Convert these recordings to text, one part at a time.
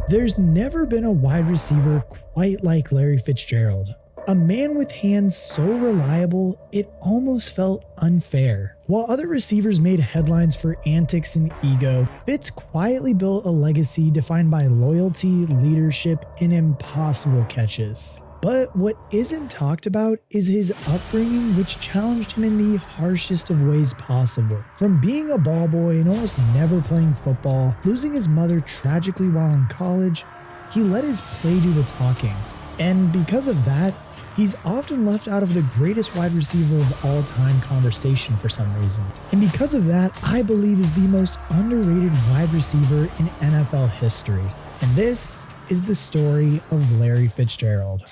There's never been a wide receiver quite like Larry Fitzgerald. A man with hands so reliable, it almost felt unfair. While other receivers made headlines for antics and ego, Fitz quietly built a legacy defined by loyalty, leadership, and impossible catches. But what isn't talked about is his upbringing, which challenged him in the harshest of ways possible. From being a ball boy and almost never playing football, losing his mother tragically while in college, he let his play do the talking. And because of that, he's often left out of the greatest wide receiver of all time conversation for some reason. And because of that, I believe is the most underrated wide receiver in NFL history. And this is the story of Larry Fitzgerald.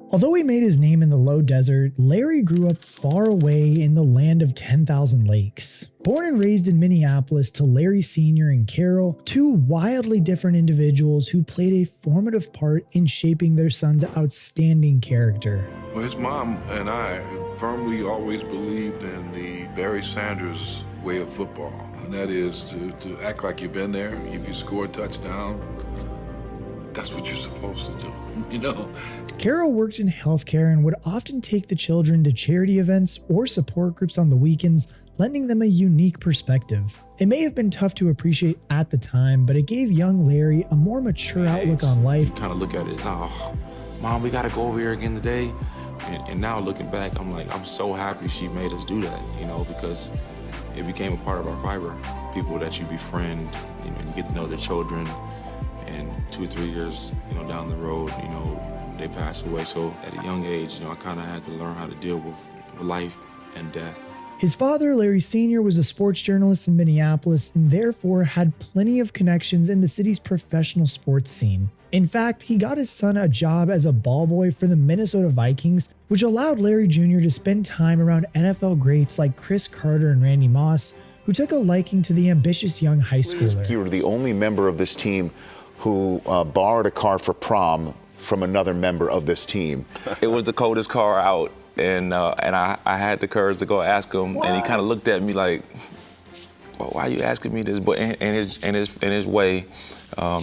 Although he made his name in the low desert, Larry grew up far away in the land of 10,000 lakes. Born and raised in Minneapolis to Larry Sr. and Carol, two wildly different individuals who played a formative part in shaping their son's outstanding character. Well, his mom and I firmly always believed in the Barry Sanders way of football, and that is to act like you've been there. If you score a touchdown, that's what you're supposed to do, you know? Carol worked in healthcare and would often take the children to charity events or support groups on the weekends, lending them a unique perspective. It may have been tough to appreciate at the time, but it gave young Larry a more mature outlook on life. You kind of look at it as, oh, Mom, we got to go over here again today. And now looking back, I'm like, I'm so happy she made us do that, you know, because it became a part of our fiber. People that you befriend, you know, you get to know their children, and 2 or 3 years, you know, down the road, you know, they pass away. So at a young age, you know, I kind of had to learn how to deal with life and death. His father, Larry Sr., was a sports journalist in Minneapolis and therefore had plenty of connections in the city's professional sports scene. In fact, he got his son a job as a ball boy for the Minnesota Vikings, which allowed Larry Jr. to spend time around NFL greats like Chris Carter and Randy Moss, who took a liking to the ambitious young high schooler. You were the only member of this team who borrowed a car for prom from another member of this team. It was the coldest car out, and I had the courage to go ask him, and he kind of looked at me like, well, why are you asking me this? But in his way,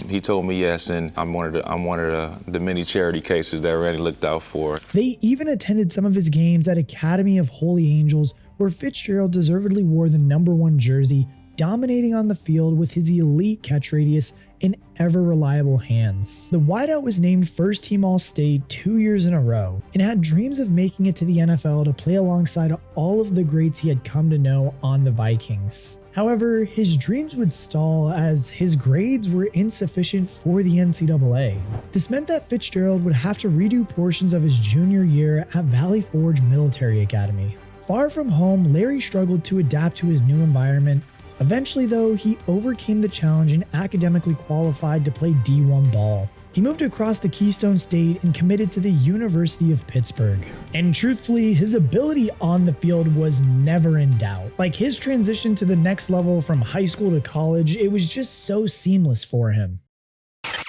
he told me yes, and I'm one of the many charity cases that Randy looked out for. They even attended some of his games at Academy of Holy Angels, where Fitzgerald deservedly wore the #1 jersey, dominating on the field with his elite catch radius and ever-reliable hands. The wideout was named first-team All-State 2 years in a row and had dreams of making it to the NFL to play alongside all of the greats he had come to know on the Vikings. However, his dreams would stall as his grades were insufficient for the NCAA. This meant that Fitzgerald would have to redo portions of his junior year at Valley Forge Military Academy. Far from home, Larry struggled to adapt to his new environment. Eventually, though, he overcame the challenge and academically qualified to play D1 ball. He moved across the Keystone State and committed to the University of Pittsburgh. And truthfully, his ability on the field was never in doubt. Like his transition to the next level from high school to college, it was just so seamless for him. Nicely,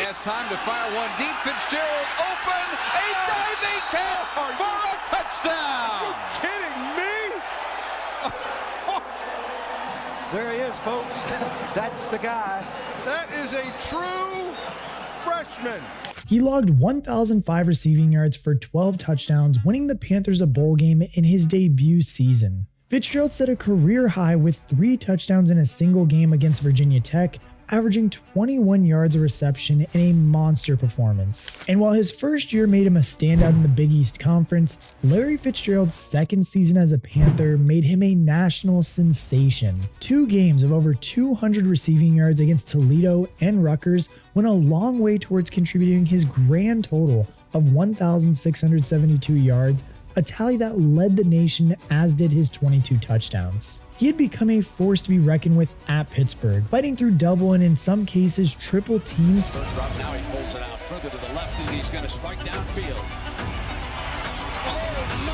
has time to fire one deep. Fitzgerald open, a diving catch for a touchdown. Are you kidding me? There he is, folks. That's the guy. That is a true freshman. He logged 1,005 receiving yards for 12 touchdowns, winning the Panthers a bowl game in his debut season. Fitzgerald set a career high with 3 touchdowns in a single game against Virginia Tech, averaging 21 yards a reception in a monster performance. And while his first year made him a standout in the Big East Conference, Larry Fitzgerald's second season as a Panther made him a national sensation. 2 games of over 200 receiving yards against Toledo and Rutgers went a long way towards contributing his grand total of 1,672 yards, a tally that led the nation, as did his 22 touchdowns. He had become a force to be reckoned with at Pittsburgh, fighting through double and in some cases triple teams. Now he pulls it out further to the left and he's going to strike downfield. Oh my,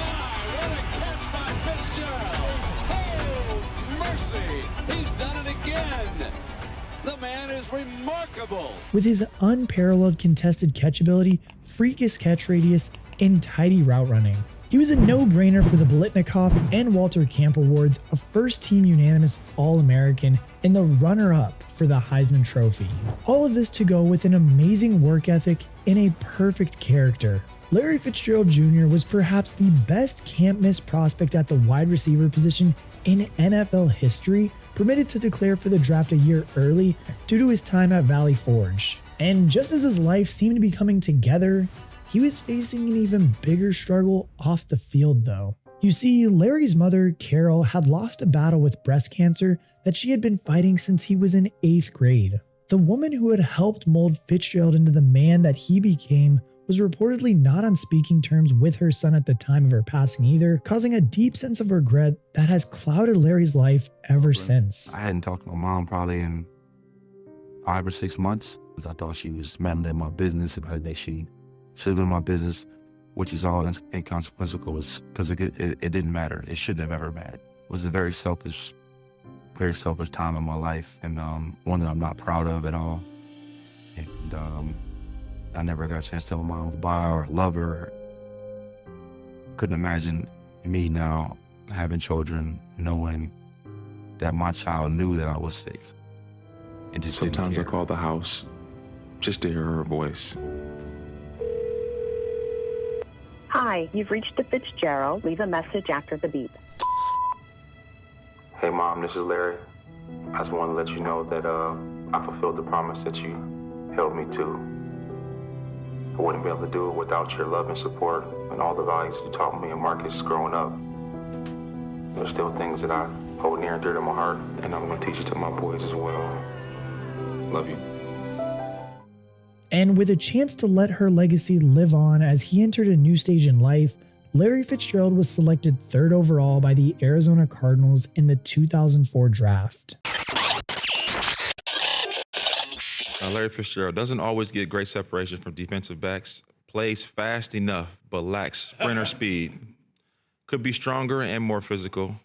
what a catch by Fitzgerald. Oh, mercy, he's done it again. The man is remarkable. With his unparalleled contested catch ability, freakish catch radius, and tidy route running, He was a no-brainer for the Biletnikoff and Walter Camp Awards, a first-team unanimous All-American, and the runner-up for the Heisman Trophy. All of this to go with an amazing work ethic and a perfect character. Larry Fitzgerald Jr. was perhaps the best can't-miss prospect at the wide receiver position in NFL history, permitted to declare for the draft a year early due to his time at Valley Forge. And just as his life seemed to be coming together, he was facing an even bigger struggle off the field though. You see, Larry's mother, Carol, had lost a battle with breast cancer that she had been fighting since he was in 8th grade. The woman who had helped mold Fitzgerald into the man that he became was reportedly not on speaking terms with her son at the time of her passing either, causing a deep sense of regret that has clouded Larry's life ever since. I hadn't talked to my mom probably in 5 or 6 months, because I thought she was meddling in my business, and I think she should have been in my business, which is all inconsequential because it didn't matter. It shouldn't have ever mattered. It was a very selfish time in my life, and one that I'm not proud of at all. And I never got a chance to tell my mom goodbye or love her. Couldn't imagine me now having children, knowing that my child knew that I was sick. And just Sometimes I call the house just to hear her voice. Hi, you've reached the Fitzgerald. Leave a message after the beep. Hey Mom, this is Larry. I just wanted to let you know that I fulfilled the promise that you held me to. I wouldn't be able to do it without your love and support and all the values you taught me and Marcus growing up. There's still things that I hold near and dear to my heart, and I'm going to teach it to my boys as well. Love you. And with a chance to let her legacy live on as he entered a new stage in life, Larry Fitzgerald was selected 3rd overall by the Arizona Cardinals in the 2004 draft. Larry Fitzgerald doesn't always get great separation from defensive backs, plays fast enough but lacks sprinter speed, could be stronger and more physical,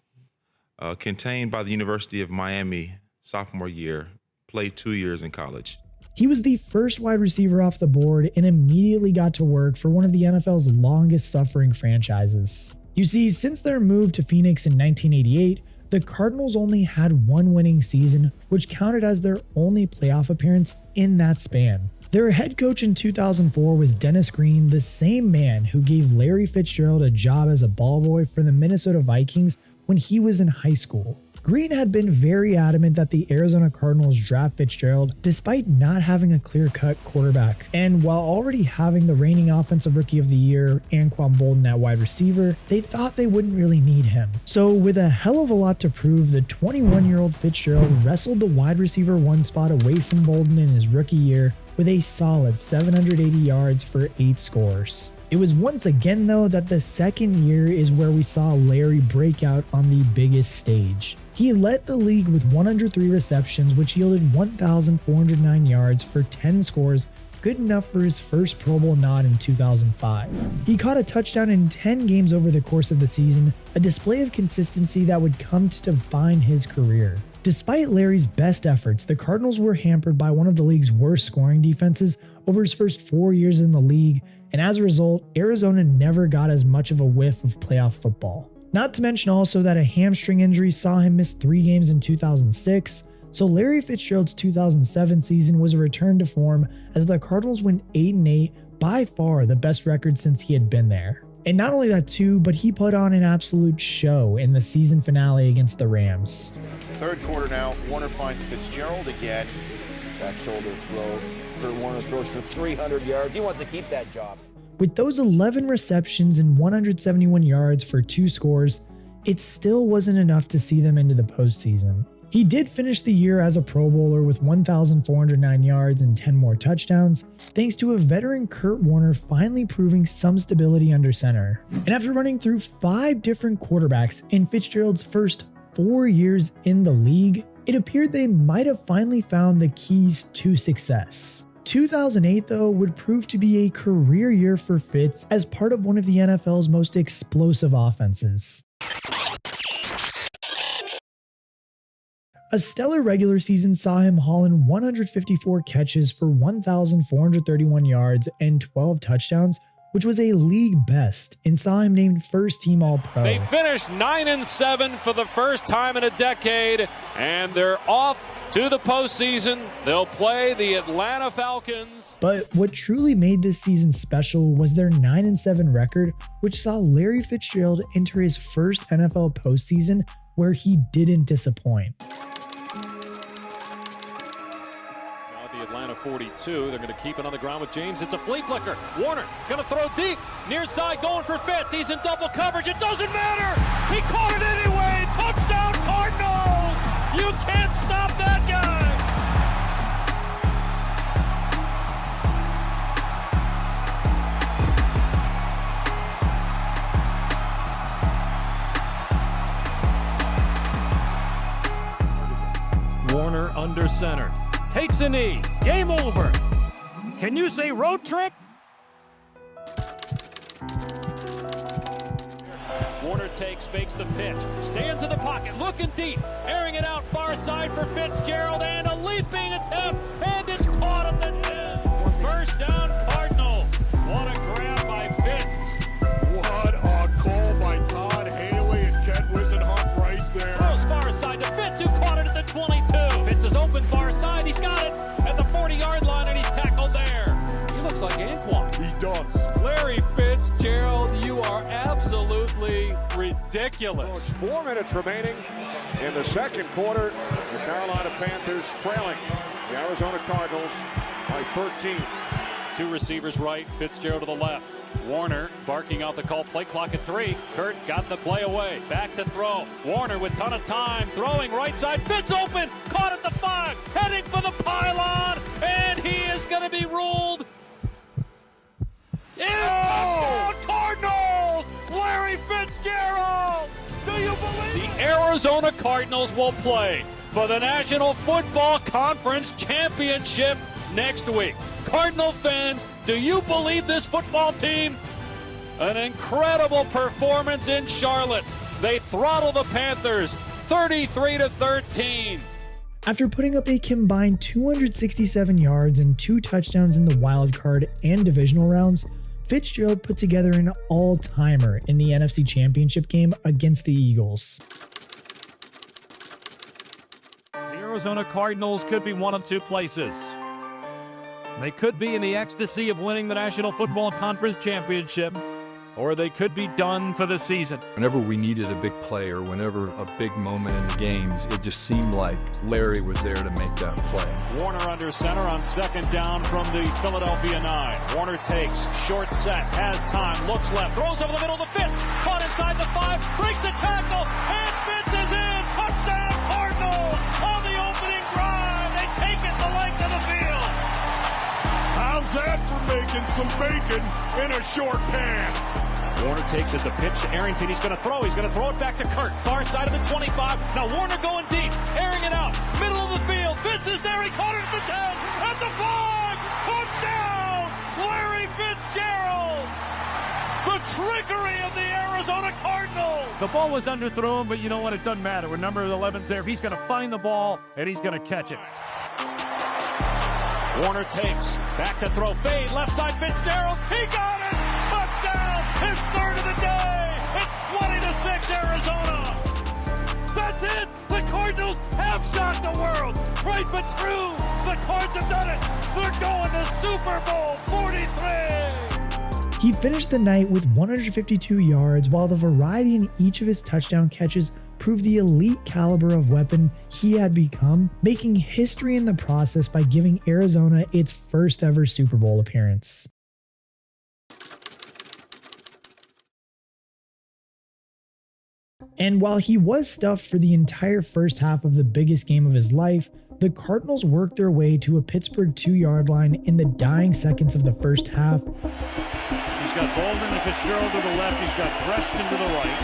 contained by the University of Miami sophomore year, played 2 years in college. He was the first wide receiver off the board and immediately got to work for one of the NFL's longest suffering franchises. You see, since their move to Phoenix in 1988, the Cardinals only had one winning season, which counted as their only playoff appearance in that span. Their head coach in 2004 was Dennis Green, the same man who gave Larry Fitzgerald a job as a ball boy for the Minnesota Vikings when he was in high school. Green had been very adamant that the Arizona Cardinals draft Fitzgerald despite not having a clear-cut quarterback. And while already having the reigning Offensive Rookie of the Year, Anquan Boldin, at wide receiver, they thought they wouldn't really need him. So with a hell of a lot to prove, the 21-year-old Fitzgerald wrestled the wide receiver 1 spot away from Boldin in his rookie year with a solid 780 yards for 8 scores. It was once again though that the second year is where we saw Larry break out on the biggest stage. He led the league with 103 receptions, which yielded 1,409 yards for 10 scores, good enough for his first Pro Bowl nod in 2005. He caught a touchdown in 10 games over the course of the season, a display of consistency that would come to define his career. Despite Larry's best efforts, the Cardinals were hampered by one of the league's worst scoring defenses over his first 4 years in the league, and as a result, Arizona never got as much of a whiff of playoff football. Not to mention also that a hamstring injury saw him miss 3 games in 2006, so Larry Fitzgerald's 2007 season was a return to form as the Cardinals went 8-8, by far the best record since he had been there. And not only that too, but he put on an absolute show in the season finale against the Rams. Third quarter now, Warner finds Fitzgerald again. Back shoulder throw. Kurt Warner throws for 300 yards. He wants to keep that job. With those 11 receptions and 171 yards for 2 scores, it still wasn't enough to see them into the postseason. He did finish the year as a Pro Bowler with 1,409 yards and 10 more touchdowns, thanks to a veteran Kurt Warner finally proving some stability under center. And after running through 5 different quarterbacks in Fitzgerald's first 4 years in the league, it appeared they might have finally found the keys to success. 2008, though, would prove to be a career year for Fitz as part of one of the NFL's most explosive offenses. A stellar regular season saw him haul in 154 catches for 1,431 yards and 12 touchdowns, which was a league best, and saw him named first team All-Pro. They finished 9-7 for the first time in a decade, and they're off to the postseason. They'll play the Atlanta Falcons. But what truly made this season special was their 9-7 record, which saw Larry Fitzgerald enter his first NFL postseason where he didn't disappoint. Now at the Atlanta 42, they're going to keep it on the ground with James. It's a flea flicker. Warner going to throw deep. Near side going for Fitz. He's in double coverage. It doesn't matter. He caught it anyway. Touchdown Cardinals. You can't stop that guy. Warner under center. Takes a knee. Game over. Can you say road trick? Warner takes, fakes the pitch, stands in the pocket, looking deep, airing it out far side for Fitzgerald, and a leaping attempt, and it's caught at the 10. First down, Cardinals. What a grab by Fitz. What a call by Todd Haley and Ken Wisenhunt right there. Throws far side to Fitz, who caught it at the 22. Fitz is open far side, he's got it at the 40-yard line, and he's tackled there. He looks like Anquan. He does. Larry Fitzgerald, you are absolutely ridiculous. 4 minutes remaining in the second quarter. The Carolina Panthers trailing the Arizona Cardinals by 13. Two receivers right, Fitzgerald to the left. Warner barking out the call, play clock at 3. Kurt got the play away, back to throw. Warner with ton of time, throwing right side. Fitz open, caught at the 5, heading for the pylon, and he is going to be ruled. Touchdown Cardinals! Larry Fitzgerald! Do you believe the Arizona Cardinals will play for the National Football Conference Championship next week? Cardinal fans, do you believe this football team? An incredible performance in Charlotte. They throttle the Panthers 33-13. After putting up a combined 267 yards and 2 touchdowns in the wild card and divisional rounds, Fitzgerald put together an all-timer in the NFC Championship game against the Eagles. The Arizona Cardinals could be one of two places. They could be in the ecstasy of winning the National Football Conference Championship, or they could be done for the season. Whenever we needed a big play or whenever a big moment in the games, it just seemed like Larry was there to make that play. Warner under center on second down from the Philadelphia 9. Warner takes, short set, has time, looks left, throws over the middle to Fitz, caught inside the 5, breaks a tackle, and Fitz is in! Touchdown Cardinals on the opening drive! They take it the length of the field! How's that for making some bacon in a short pan? Warner takes it, the pitch to Arrington. He's going to throw it back to Kurt. Far side of the 25. Now Warner going deep, airing it out. Middle of the field. Fitz is there. He caught it at the 10. At the 5. Touchdown! Larry Fitzgerald! The trickery of the Arizona Cardinals! The ball was underthrown, but you know what? It doesn't matter. When number 11's there, he's going to find the ball, and he's going to catch it. Warner takes, back to throw, fade, left side Fitzgerald. He got it! Touchdown! His third of the day! It's 20-6 Arizona! That's it! The Cardinals have shocked the world! Right but true! The Cards have done it! They're going to Super Bowl 43! He finished the night with 152 yards, while the variety in each of his touchdown catches proved the elite caliber of weapon he had become, making history in the process by giving Arizona its first ever Super Bowl appearance. And while he was stuffed for the entire first half of the biggest game of his life, the Cardinals worked their way to a Pittsburgh 2-yard line in the dying seconds of the first half. He's got Baldwin and Fitzgerald to the left. He's got Preston to the right.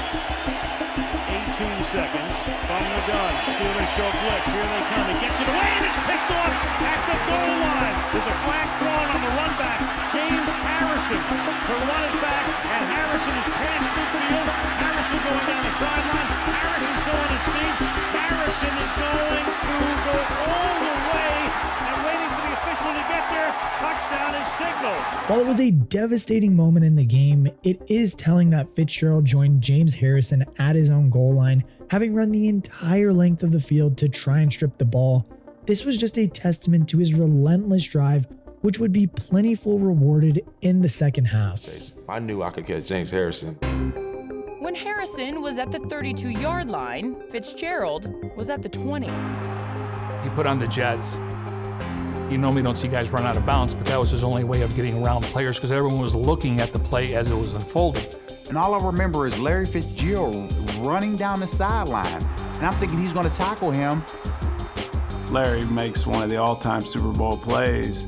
18 seconds from the gun. Steelers show blitz. Here they come. He gets it away and it's picked off at the goal line. There's a flag thrown on the run back. James Harrison to run it back, and Harrison is past midfield. Harrison going down the sideline. Harrison still on his feet. Harrison is going to go all the way and waiting for the official to get there. Touchdown is signaled. While it was a devastating moment in the game, it is telling that Fitzgerald joined James Harrison at his own goal line, having run the entire length of the field to try and strip the ball. This was just a testament to his relentless drive, which would be plentiful rewarded in the second half. I knew I could catch James Harrison. When Harrison was at the 32-yard line, Fitzgerald was at the 20. He put on the Jets. You normally don't see guys run out of bounds, but that was his only way of getting around players because everyone was looking at the play as it was unfolding. And all I remember is Larry Fitzgerald running down the sideline. And I'm thinking he's going to tackle him. Larry makes one of the all-time Super Bowl plays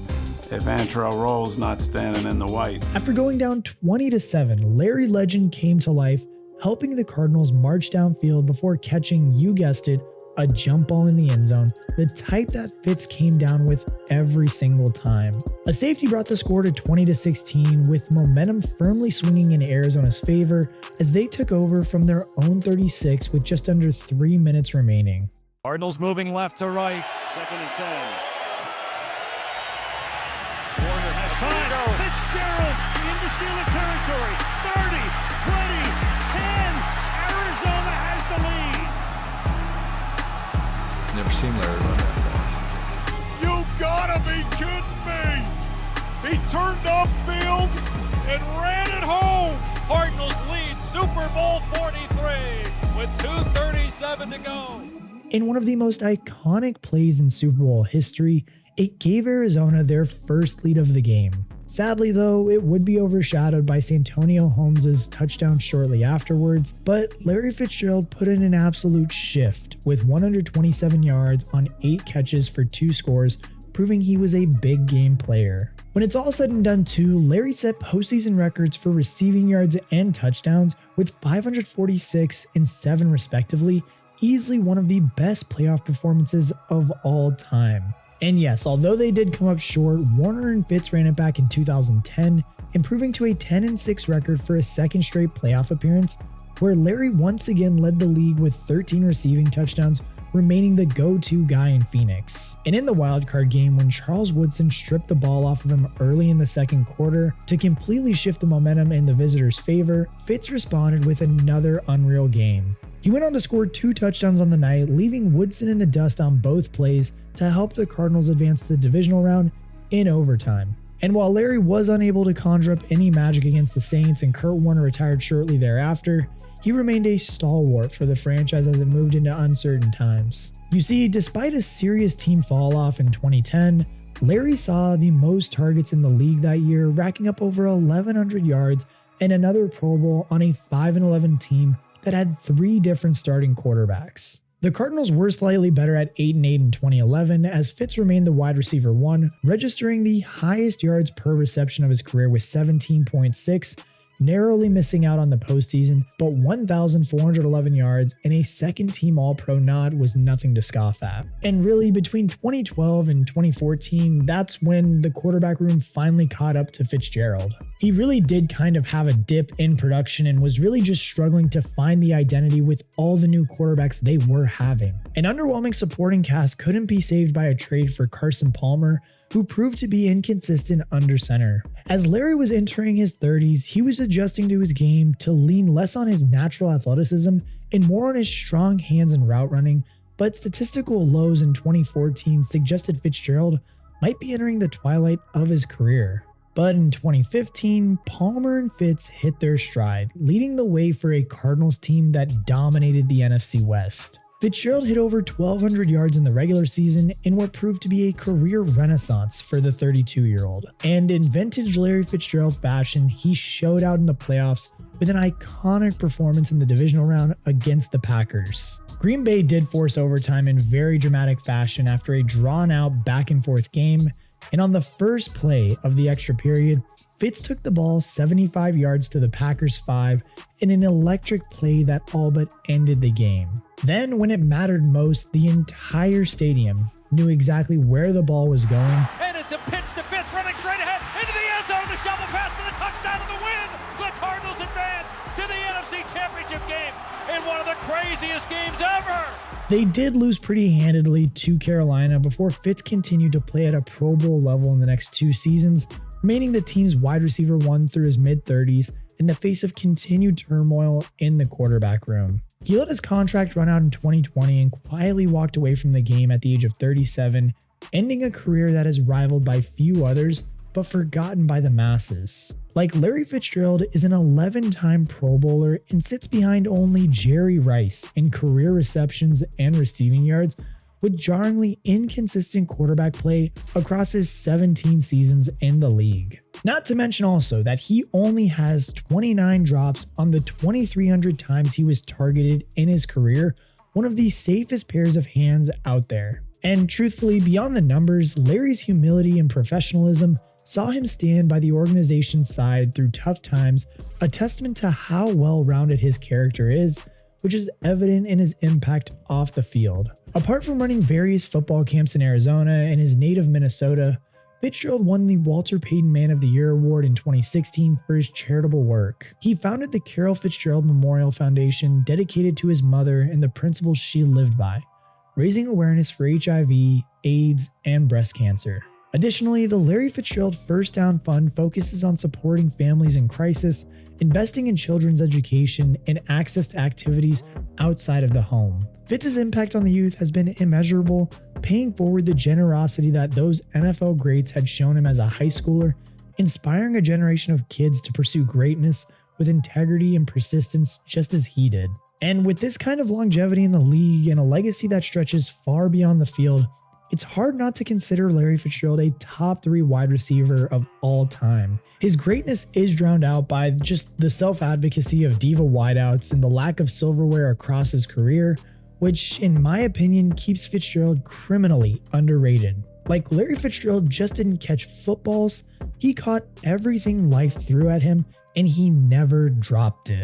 if Antrell Roll's not standing in the white. After going down 20-7, Larry Legend came to life, helping the Cardinals march downfield before catching, you guessed it, a jump ball in the end zone, the type that Fitz came down with every single time. A safety brought the score to 20-16, with momentum firmly swinging in Arizona's favor as they took over from their own 36 with just under 3 minutes remaining. Cardinals moving left to right. 2nd and 10. Warner has time. Fitzgerald into Steeler territory. 30, 20, 10. Arizona has the lead. Never seen Larry run that fast. You gotta be kidding me! He turned upfield and ran it home! Cardinals lead Super Bowl 43 with 2:37 to go. In one of the most iconic plays in Super Bowl history, it gave Arizona their first lead of the game. Sadly though, it would be overshadowed by Santonio Holmes' touchdown shortly afterwards, but Larry Fitzgerald put in an absolute shift with 127 yards on 8 catches for 2 scores, proving he was a big game player. When it's all said and done too, Larry set postseason records for receiving yards and touchdowns with 546 and 7 respectively, easily one of the best playoff performances of all time. And yes, although they did come up short, Warner and Fitz ran it back in 2010, improving to a 10-6 record for a second straight playoff appearance, where Larry once again led the league with 13 receiving touchdowns, remaining the go-to guy in Phoenix. And in the wildcard game, when Charles Woodson stripped the ball off of him early in the second quarter to completely shift the momentum in the visitors' favor, Fitz responded with another unreal game. He went on to score 2 touchdowns on the night, leaving Woodson in the dust on both plays to help the Cardinals advance the divisional round in overtime. And while Larry was unable to conjure up any magic against the Saints and Kurt Warner retired shortly thereafter, he remained a stalwart for the franchise as it moved into uncertain times. You see, despite a serious team fall-off in 2010, Larry saw the most targets in the league that year, racking up over 1,100 yards and another Pro Bowl on a 5-11 team that had 3 different starting quarterbacks. The Cardinals were slightly better at 8-8 in 2011 as Fitz remained the wide receiver 1, registering the highest yards per reception of his career with 17.6, narrowly missing out on the postseason, but 1,411 yards and a second-team All-Pro nod was nothing to scoff at. And really, between 2012 and 2014, that's when the quarterback room finally caught up to Fitzgerald. He really did kind of have a dip in production and was really just struggling to find the identity with all the new quarterbacks they were having. An underwhelming supporting cast couldn't be saved by a trade for Carson Palmer, who proved to be inconsistent under center. As Larry was entering his 30s, he was adjusting to his game to lean less on his natural athleticism and more on his strong hands and route running, but statistical lows in 2014 suggested Fitzgerald might be entering the twilight of his career. But in 2015, Palmer and Fitz hit their stride, leading the way for a Cardinals team that dominated the NFC West. Fitzgerald hit over 1,200 yards in the regular season in what proved to be a career renaissance for the 32-year-old. And in vintage Larry Fitzgerald fashion, he showed out in the playoffs with an iconic performance in the divisional round against the Packers. Green Bay did force overtime in very dramatic fashion after a drawn-out back-and-forth game, and on the first play of the extra period, Fitz took the ball 75 yards to the Packers' 5 in an electric play that all but ended the game. Then, when it mattered most, the entire stadium knew exactly where the ball was going. And it's a pitch to Fitz, running straight ahead into the end zone. The shovel pass for the touchdown of the win. The Cardinals advance to the NFC Championship game in one of the craziest games ever. They did lose pretty handedly to Carolina before Fitz continued to play at a Pro Bowl level in the next 2 seasons, remaining the team's wide receiver 1 through his mid-30s in the face of continued turmoil in the quarterback room. He let his contract run out in 2020 and quietly walked away from the game at the age of 37, ending a career that is rivaled by few others but forgotten by the masses. Like Larry Fitzgerald is an 11-time Pro Bowler and sits behind only Jerry Rice in career receptions and receiving yards, with jarringly inconsistent quarterback play across his 17 seasons in the league. Not to mention also that he only has 29 drops on the 2,300 times he was targeted in his career, one of the safest pairs of hands out there. And truthfully, beyond the numbers, Larry's humility and professionalism saw him stand by the organization's side through tough times, a testament to how well-rounded his character is, which is evident in his impact off the field. Apart from running various football camps in Arizona and his native Minnesota, Fitzgerald won the Walter Payton Man of the Year award in 2016 for his charitable work. He founded the Carol Fitzgerald Memorial Foundation, dedicated to his mother and the principles she lived by, raising awareness for HIV, AIDS, and breast cancer. Additionally, the Larry Fitzgerald First Down Fund focuses on supporting families in crisis, investing in children's education, and access to activities outside of the home. Fitz's impact on the youth has been immeasurable, paying forward the generosity that those NFL greats had shown him as a high schooler, inspiring a generation of kids to pursue greatness with integrity and persistence just as he did. And with this kind of longevity in the league and a legacy that stretches far beyond the field, it's hard not to consider Larry Fitzgerald a top 3 wide receiver of all time. His greatness is drowned out by just the self-advocacy of diva wideouts and the lack of silverware across his career, which in my opinion keeps Fitzgerald criminally underrated. Like Larry Fitzgerald just didn't catch footballs, he caught everything life threw at him and he never dropped it.